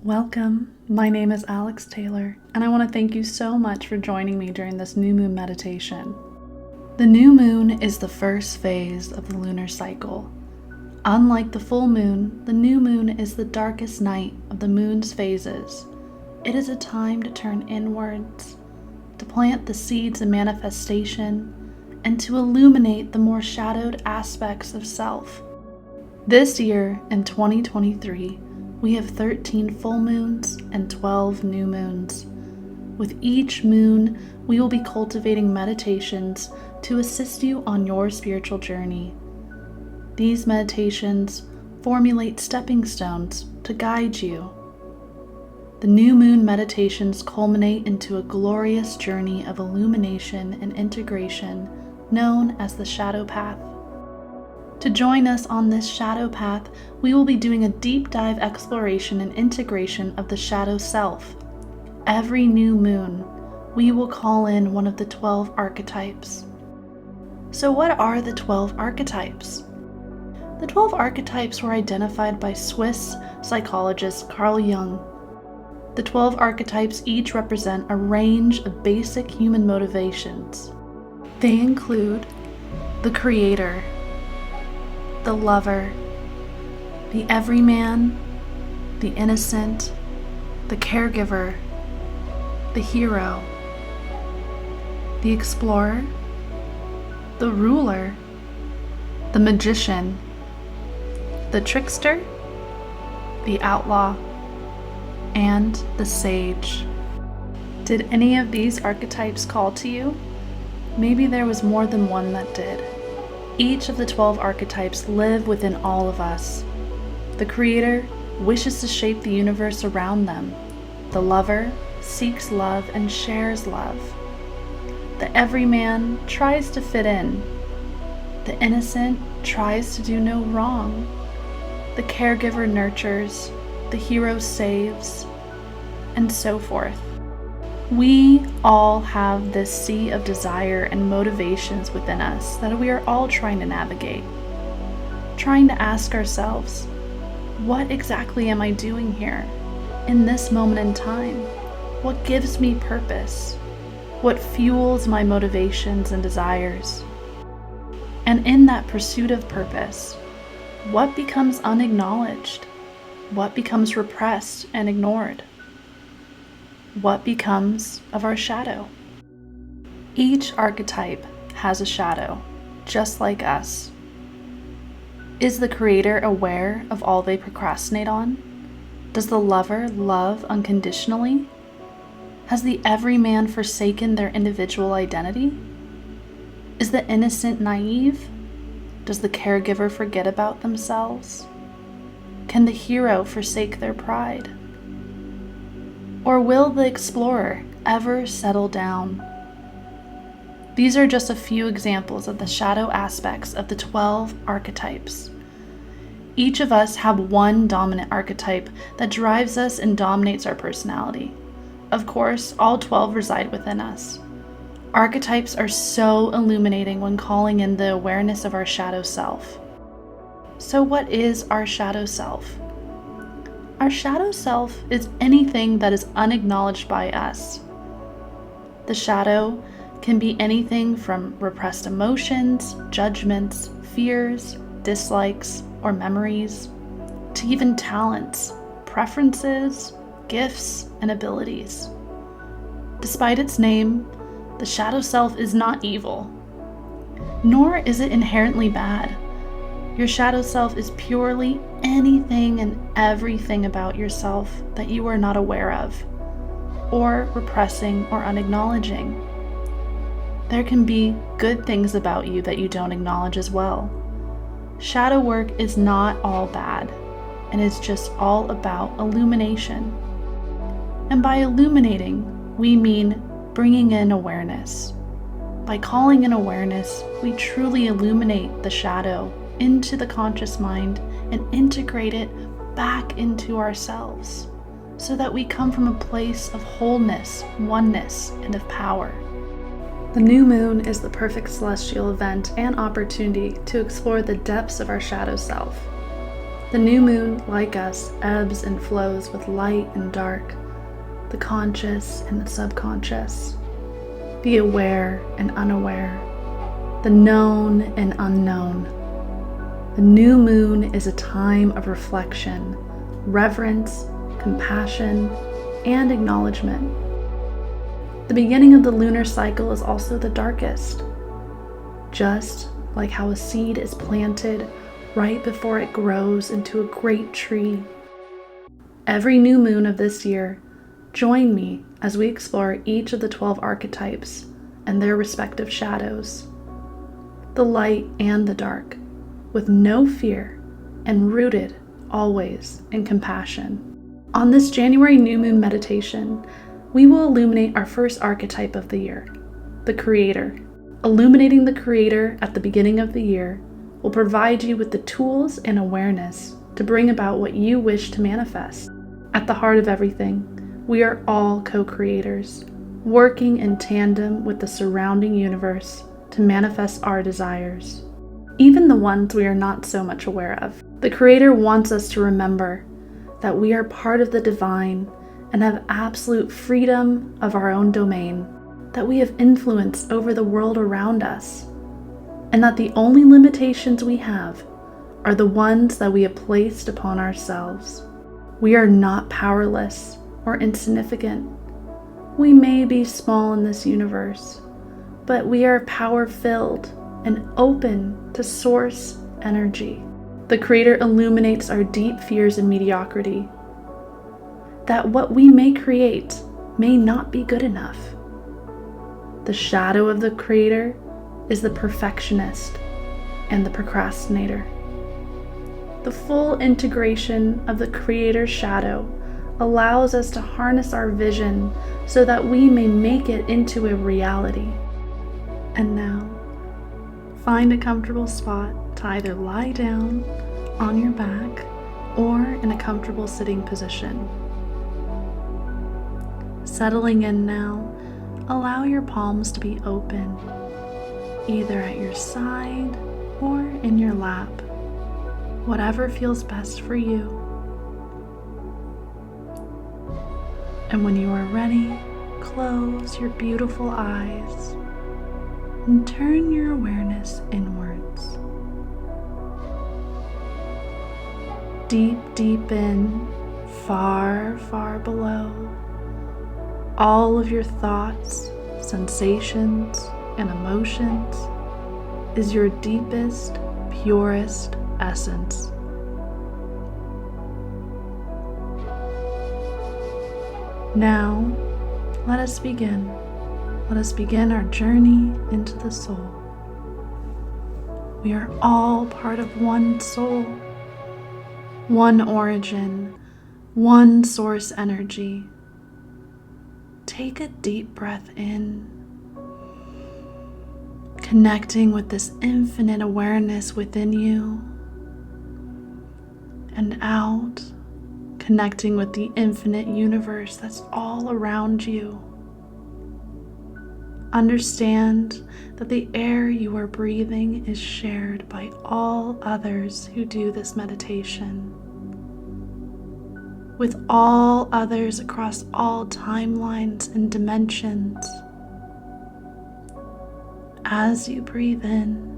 Welcome. My name is Alex Taylor, and I want to thank you so much for joining me during this new moon meditation. The new moon is the first phase of the lunar cycle. Unlike the full moon, the new moon is the darkest night of the moon's phases. It is a time to turn inwards, to plant the seeds of manifestation, and to illuminate the more shadowed aspects of self. This year, in 2023, we have 13 full moons and 12 new moons. With each moon, we will be cultivating meditations to assist you on your spiritual journey. These meditations formulate stepping stones to guide you. The new moon meditations culminate into a glorious journey of illumination and integration known as the shadow path. To join us on this shadow path, we will be doing a deep dive exploration and integration of the shadow self. Every new moon, we will call in one of the 12 archetypes. So what are the 12 archetypes? The 12 archetypes were identified by Swiss psychologist Carl Jung. The 12 archetypes each represent a range of basic human motivations. They include the creator, the lover, the everyman, the innocent, the caregiver, the hero, the explorer, the ruler, the magician, the trickster, the outlaw, and the sage. Did any of these archetypes call to you? Maybe there was more than one that did. Each of the 12 archetypes live within all of us. The creator wishes to shape the universe around them. The lover seeks love and shares love. The everyman tries to fit in. The innocent tries to do no wrong. The caregiver nurtures. The hero saves, and so forth. We all have this sea of desire and motivations within us that we are all trying to navigate. Trying to ask ourselves, what exactly am I doing here in this moment in time? What gives me purpose? What fuels my motivations and desires? And in that pursuit of purpose, what becomes unacknowledged? What becomes repressed and ignored? What becomes of our shadow? Each archetype has a shadow, just like us. Is the creator aware of all they procrastinate on? Does the lover love unconditionally? Has the everyman forsaken their individual identity? Is the innocent naive? Does the caregiver forget about themselves? Can the hero forsake their pride? Or will the explorer ever settle down? These are just a few examples of the shadow aspects of the 12 archetypes. Each of us have one dominant archetype that drives us and dominates our personality. Of course, all 12 reside within us. Archetypes are so illuminating when calling in the awareness of our shadow self. So what is our shadow self? Our shadow self is anything that is unacknowledged by us. The shadow can be anything from repressed emotions, judgments, fears, dislikes, or memories, to even talents, preferences, gifts, and abilities. Despite its name, the shadow self is not evil, nor is it inherently bad. Your shadow self is purely anything and everything about yourself that you are not aware of, or repressing or unacknowledging. There can be good things about you that you don't acknowledge as well. Shadow work is not all bad, and it's just all about illumination. And by illuminating, we mean bringing in awareness. By calling in awareness, we truly illuminate the shadow into the conscious mind and integrate it back into ourselves so that we come from a place of wholeness, oneness, and of power. The new moon is the perfect celestial event and opportunity to explore the depths of our shadow self. The new moon, like us, ebbs and flows with light and dark, the conscious and the subconscious, the aware and unaware, the known and unknown. The new moon is a time of reflection, reverence, compassion, and acknowledgement. The beginning of the lunar cycle is also the darkest. Just like how a seed is planted right before it grows into a great tree. Every new moon of this year, join me as we explore each of the 12 archetypes and their respective shadows, the light and the dark, with no fear and rooted always in compassion. On this January new moon meditation, we will illuminate our first archetype of the year, the Creator. Illuminating the Creator at the beginning of the year will provide you with the tools and awareness to bring about what you wish to manifest. At the heart of everything, we are all co-creators, working in tandem with the surrounding universe to manifest our desires, even the ones we are not so much aware of. The Creator wants us to remember that we are part of the divine and have absolute freedom of our own domain, that we have influence over the world around us, and that the only limitations we have are the ones that we have placed upon ourselves. We are not powerless or insignificant. We may be small in this universe, but we are power-filled and open to source energy. The Creator illuminates our deep fears and mediocrity, that what we may create may not be good enough. The shadow of the Creator is the perfectionist and the procrastinator. The full integration of the Creator's shadow allows us to harness our vision so that we may make it into a reality. And now, find a comfortable spot to either lie down on your back or in a comfortable sitting position. Settling in now, allow your palms to be open, either at your side or in your lap, whatever feels best for you. And when you are ready, close your beautiful eyes and turn your awareness inwards. Deep, deep in, far, far below, all of your thoughts, sensations, and emotions is your deepest, purest essence. Now, let us begin. Let us begin our journey into the soul. We are all part of one soul, one origin, one source energy. Take a deep breath in, connecting with this infinite awareness within you, and out, connecting with the infinite universe that's all around you. Understand that the air you are breathing is shared by all others who do this meditation, with all others across all timelines and dimensions. As you breathe in,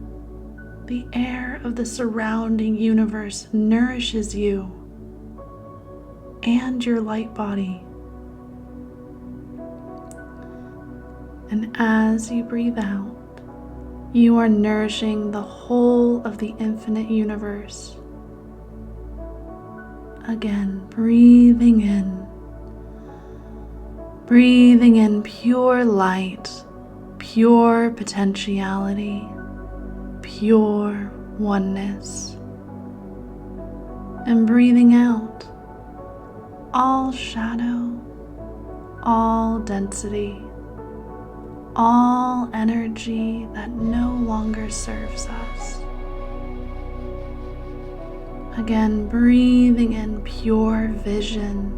the air of the surrounding universe nourishes you and your light body. And as you breathe out, you are nourishing the whole of the infinite universe. Again, breathing in pure light, pure potentiality, pure oneness. And breathing out all shadow, all density, all energy that no longer serves us. Again, breathing in pure vision,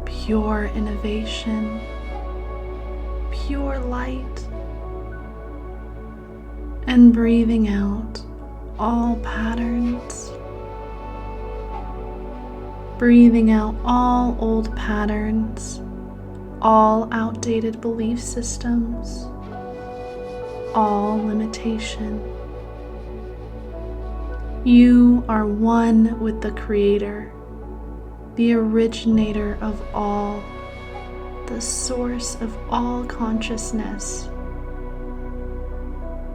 pure innovation, pure light, and breathing out all patterns, breathing out all old patterns, all outdated belief systems, all limitation. You are one with the Creator, the originator of all, the source of all consciousness.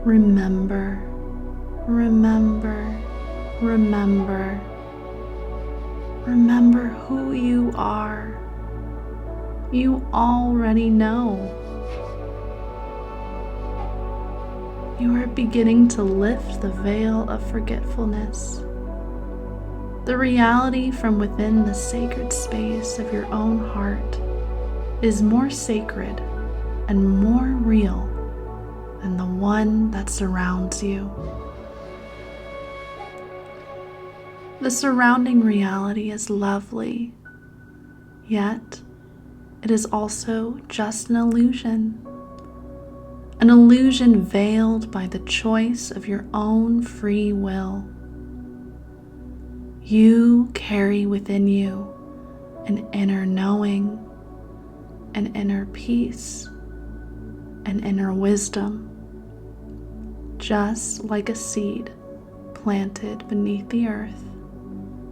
Remember, remember, remember. Remember who you are. You already know. You are beginning to lift the veil of forgetfulness. The reality from within the sacred space of your own heart is more sacred and more real than the one that surrounds you. The surrounding reality is lovely, yet it is also just an illusion veiled by the choice of your own free will. You carry within you an inner knowing, an inner peace, an inner wisdom, just like a seed planted beneath the earth.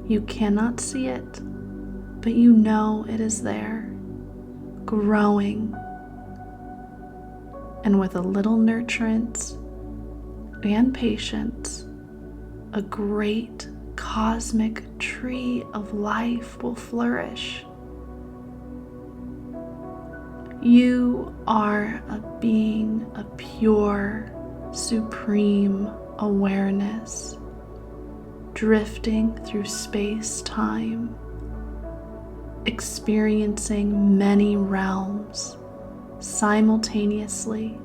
You cannot see it, but you know it is there, growing. And with a little nurturance and patience, a great cosmic tree of life will flourish. You are a being of pure, supreme awareness, drifting through space-time, experiencing many realms simultaneously.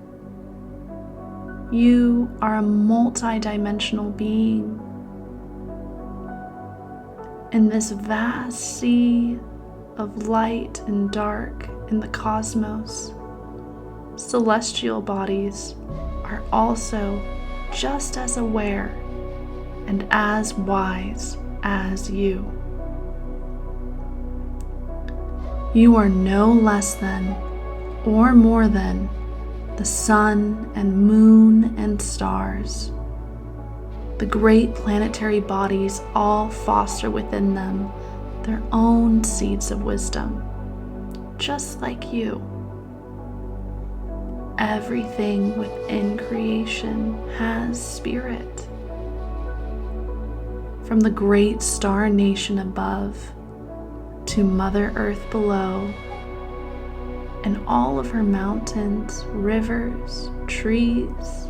You are a multi-dimensional being. In this vast sea of light and dark in the cosmos, celestial bodies are also just as aware and as wise as you. You are no less than or more than the sun and moon and stars. The great planetary bodies all foster within them their own seeds of wisdom, just like you. Everything within creation has spirit. From the great star nation above to Mother Earth below, and all of her mountains, rivers, trees,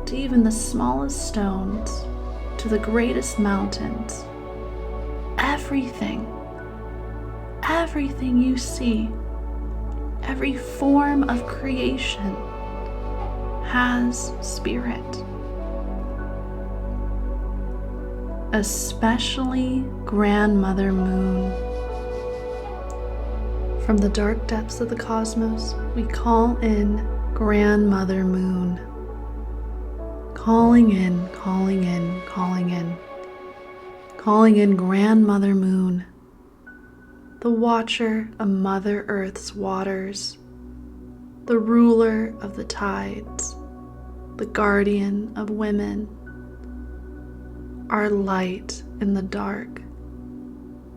to even the smallest stones, to the greatest mountains. Everything you see, every form of creation has spirit. Especially Grandmother Moon. From the dark depths of the cosmos, we call in Grandmother Moon. Calling in, calling in, calling in. Calling in Grandmother Moon, the watcher of Mother Earth's waters, the ruler of the tides, the guardian of women, our light in the dark.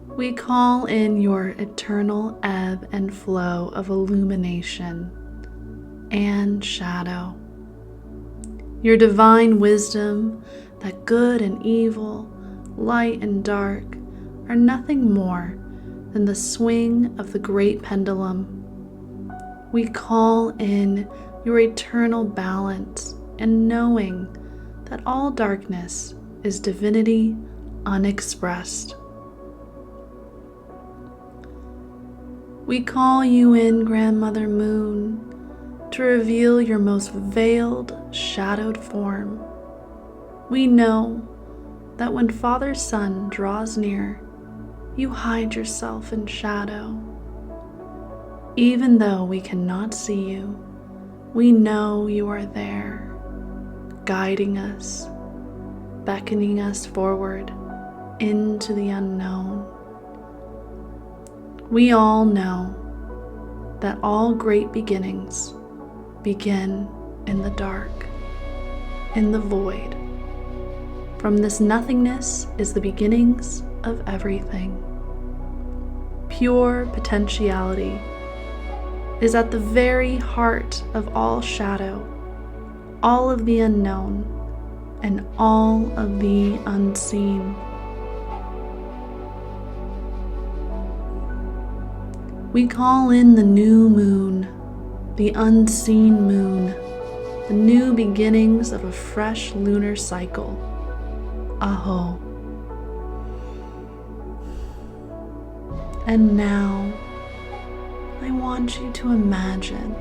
We call in your eternal ebb and flow of illumination and shadow, your divine wisdom that good and evil, light and dark are nothing more than the swing of the great pendulum. We call in your eternal balance and knowing that all darkness is divinity unexpressed. We call you in, Grandmother Moon, to reveal your most veiled, shadowed form. We know that when Father Sun draws near, you hide yourself in shadow. Even though we cannot see you, we know you are there, guiding us, beckoning us forward into the unknown, We all know that all great beginnings begin in the dark, in the void. From this nothingness is the beginnings of everything. Pure potentiality is at the very heart of all shadow, all of the unknown, and all of the unseen. We call in the new moon, the unseen moon, the new beginnings of a fresh lunar cycle. Aho. And now, I want you to imagine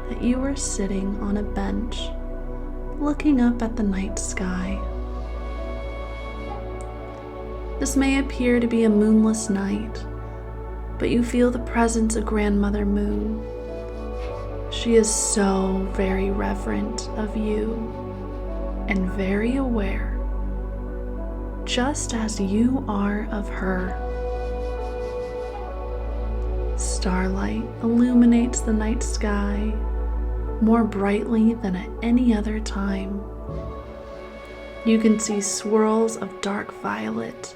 that you are sitting on a bench, looking up at the night sky. This may appear to be a moonless night, but you feel the presence of Grandmother Moon. She is so very reverent of you and very aware, just as you are of her. Starlight illuminates the night sky more brightly than at any other time. You can see swirls of dark violet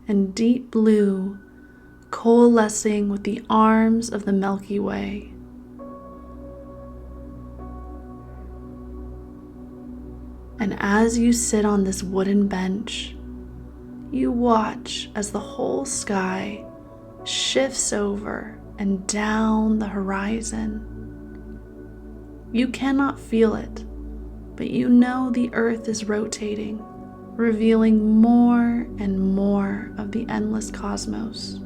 and deep blue coalescing with the arms of the Milky Way. And as you sit on this wooden bench, you watch as the whole sky shifts over and down the horizon. You cannot feel it, but you know the earth is rotating, revealing more and more of the endless cosmos.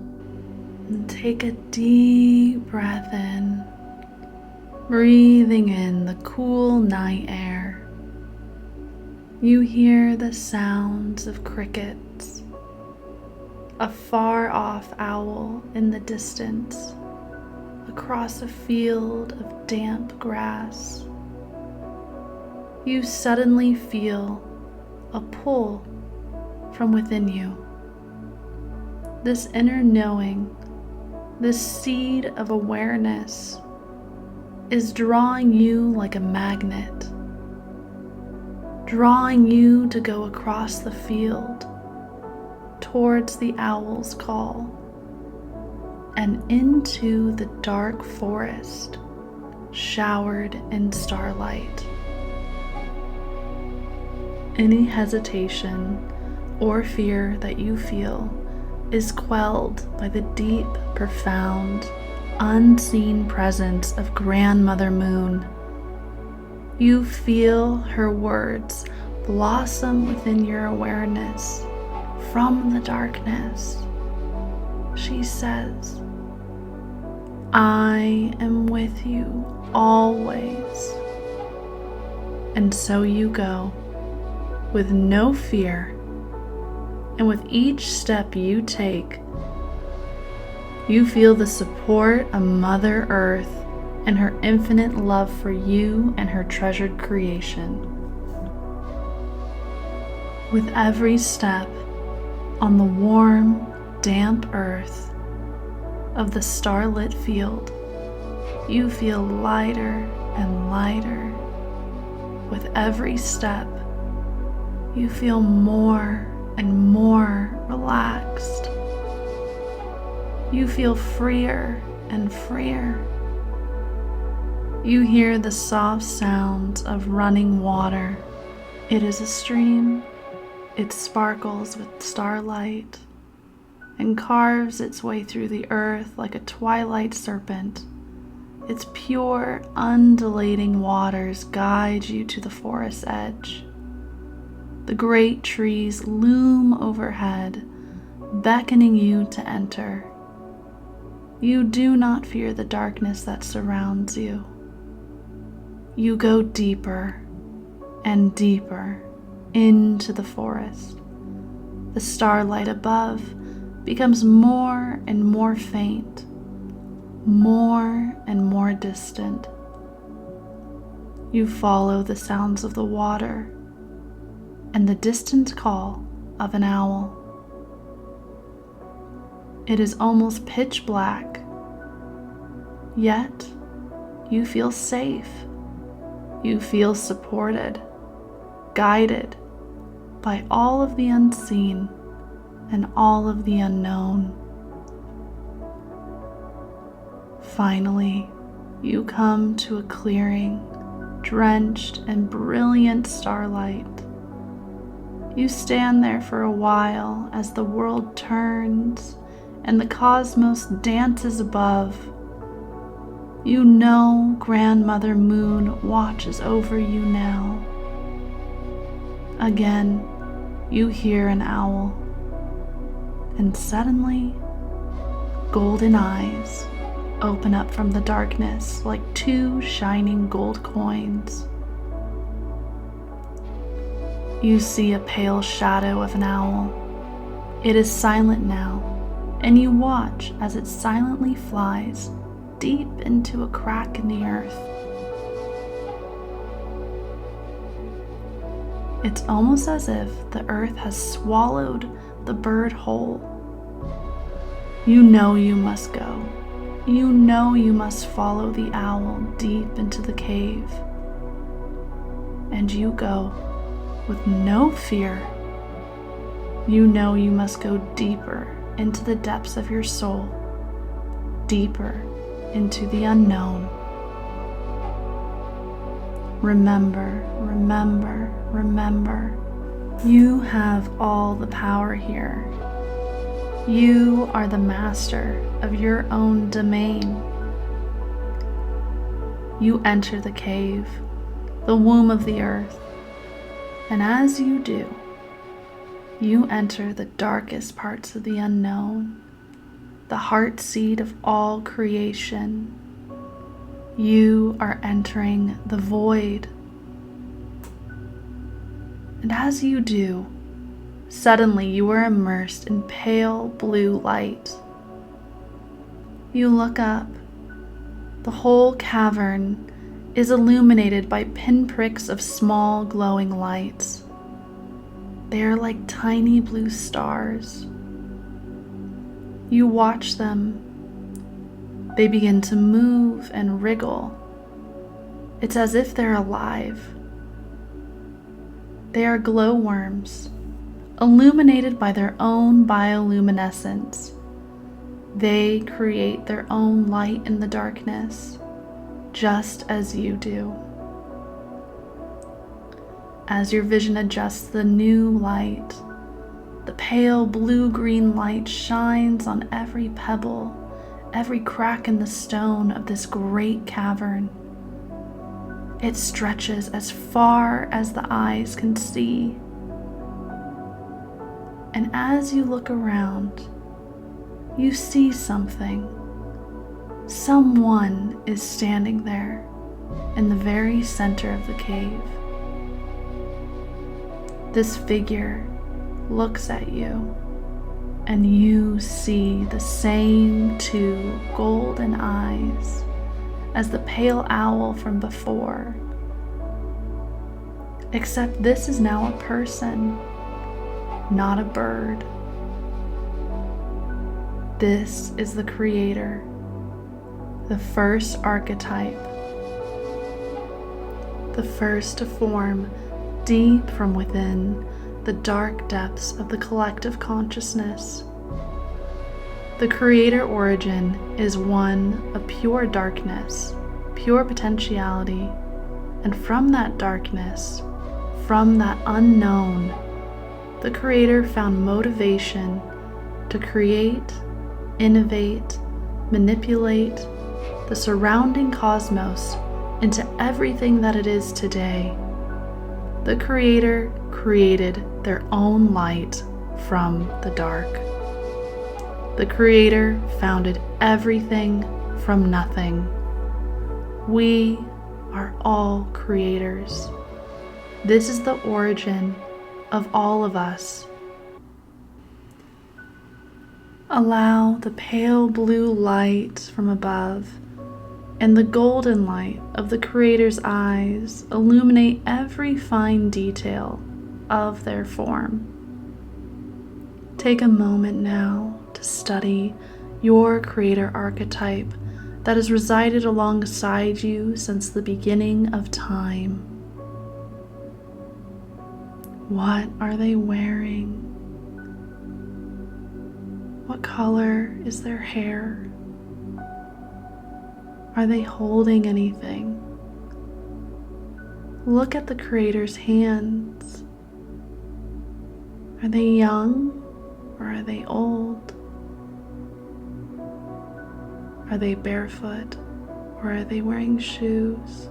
And take a deep breath in, breathing in the cool night air. You hear the sounds of crickets, a far-off owl in the distance, across a field of damp grass. You suddenly feel a pull from within you. This inner knowing, this seed of awareness, is drawing you like a magnet, drawing you to go across the field towards the owl's call and into the dark forest showered in starlight. Any hesitation or fear that you feel is quelled by the deep, profound, unseen presence of Grandmother Moon. You feel her words blossom within your awareness from the darkness. She says, "I am with you always." And so you go, with no fear, and with each step you take, you feel the support of Mother Earth and her infinite love for you and her treasured creation. With every step on the warm, damp earth of the starlit field, you feel lighter and lighter. With every step, you feel more and more relaxed. You feel freer and freer. You hear the soft sounds of running water. It is a stream. It sparkles with starlight and carves its way through the earth like a twilight serpent. Its pure, undulating waters guide you to the forest edge. The great trees loom overhead, beckoning you to enter. You do not fear the darkness that surrounds you. You go deeper and deeper into the forest. The starlight above becomes more and more faint, more and more distant. You follow the sounds of the water and the distant call of an owl. It is almost pitch black, yet you feel safe. You feel supported, guided by all of the unseen and all of the unknown. Finally, you come to a clearing drenched in brilliant starlight. You stand there for a while as the world turns and the cosmos dances above. You know Grandmother Moon watches over you now. Again, you hear an owl, and suddenly, golden eyes open up from the darkness like two shining gold coins. You see a pale shadow of an owl. It is silent now, and you watch as it silently flies deep into a crack in the earth. It's almost as if the earth has swallowed the bird whole. You know you must go. You know you must follow the owl deep into the cave. And you go with no fear. You know you must go deeper into the depths of your soul, deeper into the unknown. Remember, remember, remember, you have all the power here. You are the master of your own domain. You enter the cave, the womb of the earth, and as you do, you enter the darkest parts of the unknown, the heart seed of all creation. You are entering the void. And as you do, suddenly you are immersed in pale blue light. You look up. The whole cavern is illuminated by pinpricks of small glowing lights. They are like tiny blue stars. You watch them. They begin to move and wriggle. It's as if they're alive. They are glowworms, illuminated by their own bioluminescence. They create their own light in the darkness, just as you do. As your vision adjusts to the new light, the pale blue-green light shines on every pebble, every crack in the stone of this great cavern. It stretches as far as the eyes can see. And as you look around, you see something. Someone is standing there in the very center of the cave. This figure looks at you, and you see the same two golden eyes as the pale owl from before. Except this is now a person, not a bird. This is the Creator, the first archetype, the first to form deep from within the dark depths of the collective consciousness. The Creator origin is one of pure darkness, pure potentiality, and from that darkness, from that unknown, the Creator found motivation to create, innovate, manipulate the surrounding cosmos into everything that it is today. The Creator created their own light from the dark. The Creator founded everything from nothing. We are all creators. This is the origin of all of us. Allow the pale blue light from above and the golden light of the Creator's eyes illuminate every fine detail of their form. Take a moment now to study your creator archetype that has resided alongside you since the beginning of time. What are they wearing? What color is their hair? Are they holding anything? Look at the creator's hands. Are they young or are they old? Are they barefoot or are they wearing shoes?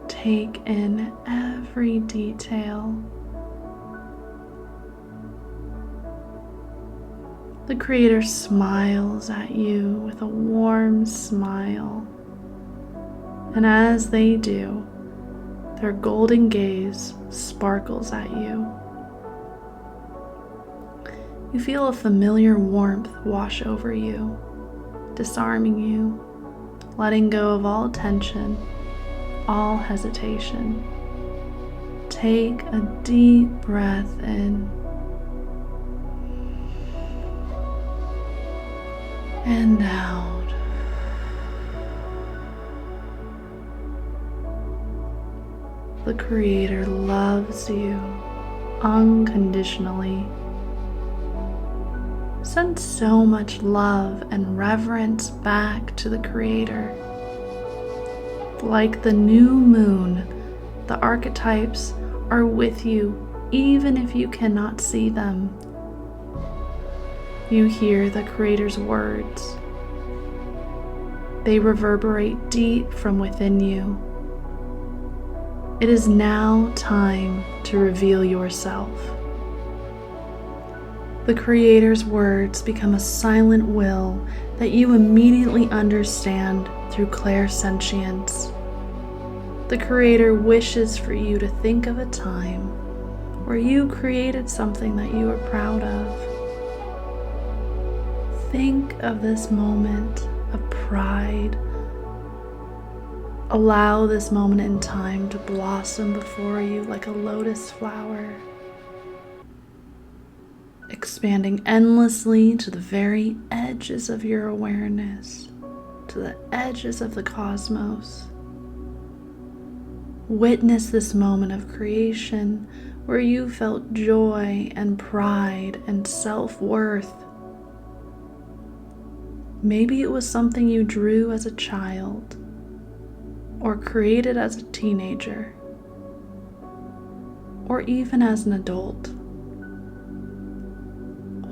Take in every detail. The Creator smiles at you with a warm smile, and as they do, their golden gaze sparkles at you. You feel a familiar warmth wash over you, disarming you, letting go of all tension, all hesitation. Take a deep breath in and out. The Creator loves you unconditionally. Send so much love and reverence back to the Creator. Like the new moon, the archetypes are with you even if you cannot see them. You hear the Creator's words. They reverberate deep from within you. It is now time to reveal yourself. The Creator's words become a silent will that you immediately understand through clairsentience. The Creator wishes for you to think of a time where you created something that you are proud of. Think of this moment of pride. Allow this moment in time to blossom before you like a lotus flower, expanding endlessly to the very edges of your awareness, to the edges of the cosmos. Witness this moment of creation where you felt joy and pride and self-worth. Maybe it was something you drew as a child or created as a teenager or even as an adult.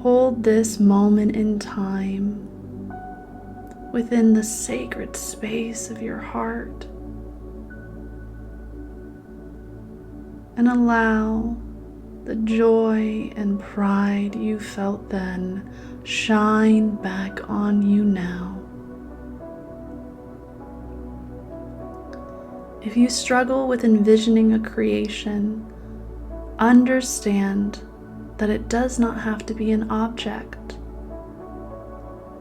Hold this moment in time within the sacred space of your heart and allow the joy and pride you felt then shine back on you now. If you struggle with envisioning a creation, understand that it does not have to be an object.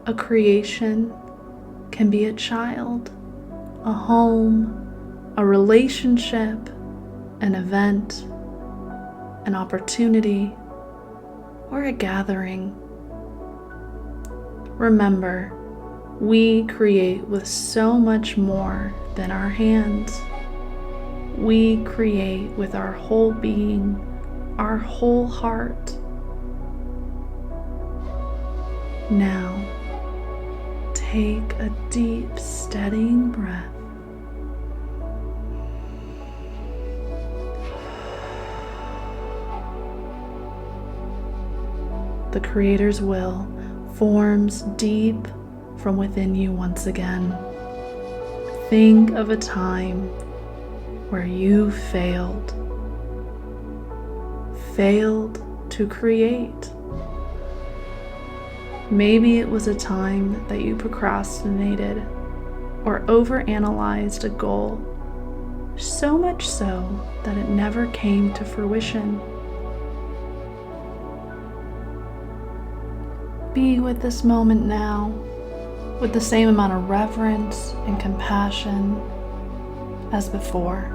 A creation can be a child, a home, a relationship, an event, an opportunity, or a gathering. Remember, we create with so much more than our hands. We create with our whole being, our whole heart. Now, take a deep, steadying breath. The Creator's will forms deep from within you once again. Think of a time where you failed to create. Maybe it was a time that you procrastinated or overanalyzed a goal, so much so that it never came to fruition. Be with this moment now with the same amount of reverence and compassion as before.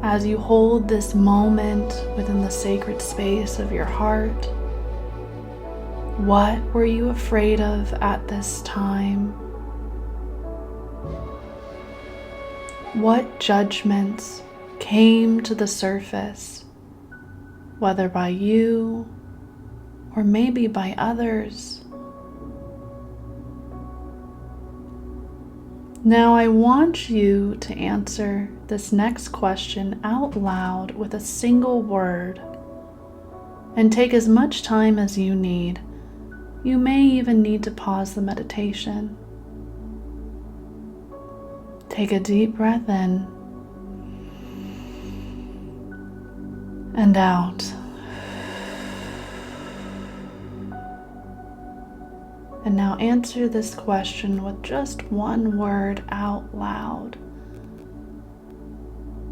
As you hold this moment within the sacred space of your heart, what were you afraid of at this time? What judgments came to the surface, whether by you or maybe by others? Now I want you to answer this next question out loud with a single word, and take as much time as you need. You may even need to pause the meditation. Take a deep breath in and out. And now answer this question with just one word out loud.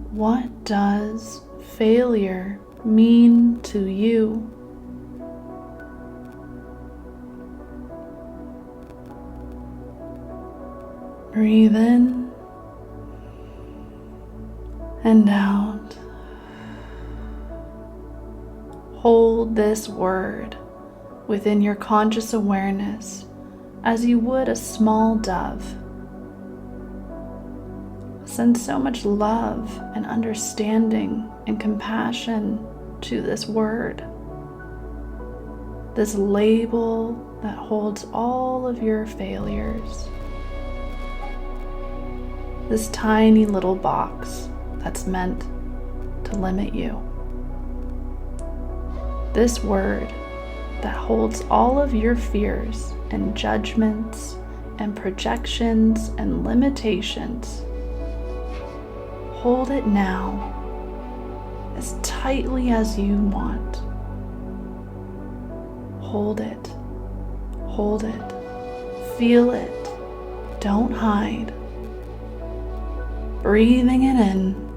What does failure mean to you? Breathe in and out. Hold this word within your conscious awareness as you would a small dove. Send so much love and understanding and compassion to this word, this label that holds all of your failures, this tiny little box that's meant to limit you. This word that holds all of your fears and judgments and projections and limitations. Hold it now as tightly as you want. Hold it. Hold it. Feel it. Don't hide. Breathing it in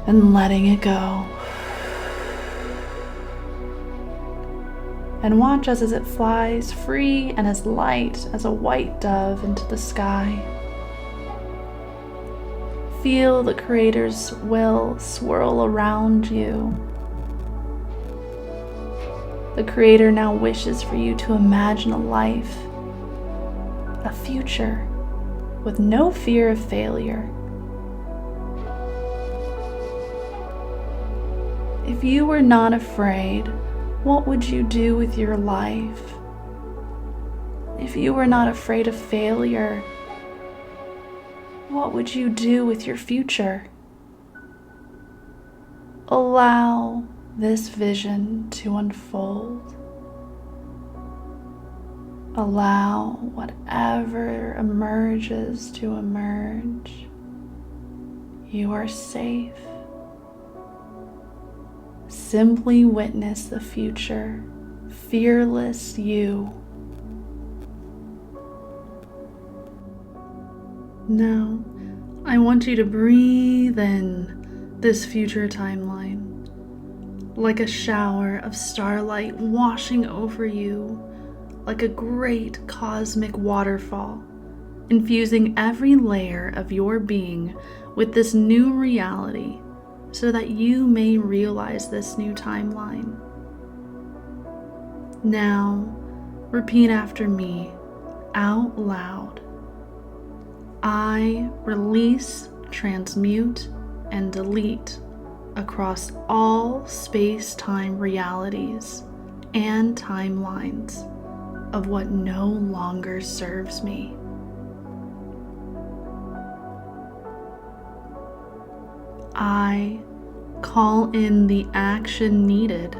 and letting it go. And watch as it flies free and as light as a white dove into the sky. Feel the Creator's will swirl around you. The Creator now wishes for you to imagine a life, a future, with no fear of failure. If you were not afraid, what would you do with your life? If you were not afraid of failure, what would you do with your future? Allow this vision to unfold. Allow whatever emerges to emerge. You are safe. Simply witness the future, fearless you. Now, I want you to breathe in this future timeline, like a shower of starlight washing over you, like a great cosmic waterfall, infusing every layer of your being with this new reality, so that you may realize this new timeline. Now, repeat after me out loud. I release, transmute, and delete across all space-time realities and timelines of what no longer serves me. I call in the action needed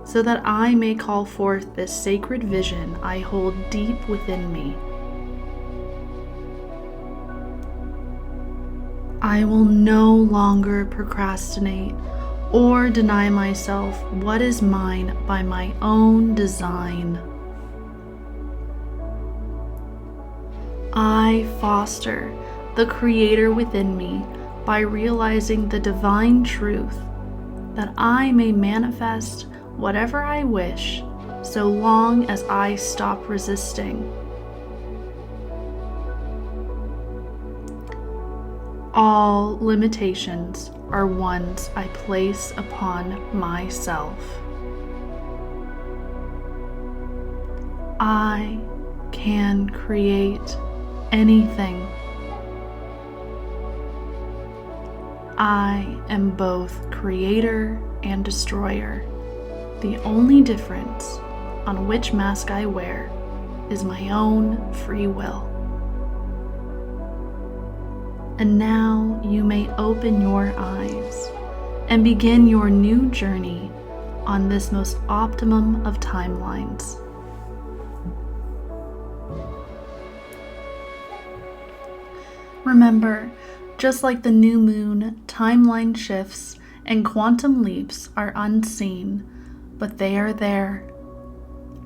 so that I may call forth this sacred vision I hold deep within me. I will no longer procrastinate or deny myself what is mine by my own design. I foster the Creator within me by realizing the divine truth that I may manifest whatever I wish so long as I stop resisting. All limitations are ones I place upon myself. I can create anything. I am both creator and destroyer. The only difference on which mask I wear is my own free will. And now you may open your eyes and begin your new journey on this most optimum of timelines. Remember, just like the new moon, timeline shifts and quantum leaps are unseen, but they are there,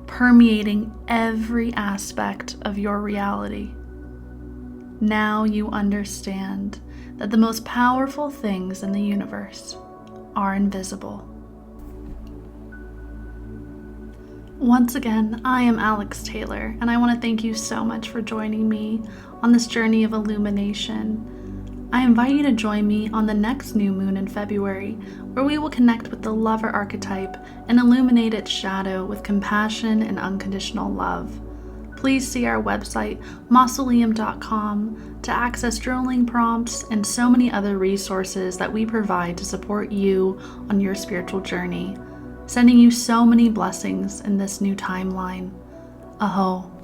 permeating every aspect of your reality. Now you understand that the most powerful things in the universe are invisible. Once again, I am Alex Taylor, and I want to thank you so much for joining me on this journey of illumination. I invite you to join me on the next new moon in February, where we will connect with the lover archetype and illuminate its shadow with compassion and unconditional love. Please see our website, mausoleum.com, to access journaling prompts and so many other resources that we provide to support you on your spiritual journey. Sending you so many blessings in this new timeline. Aho.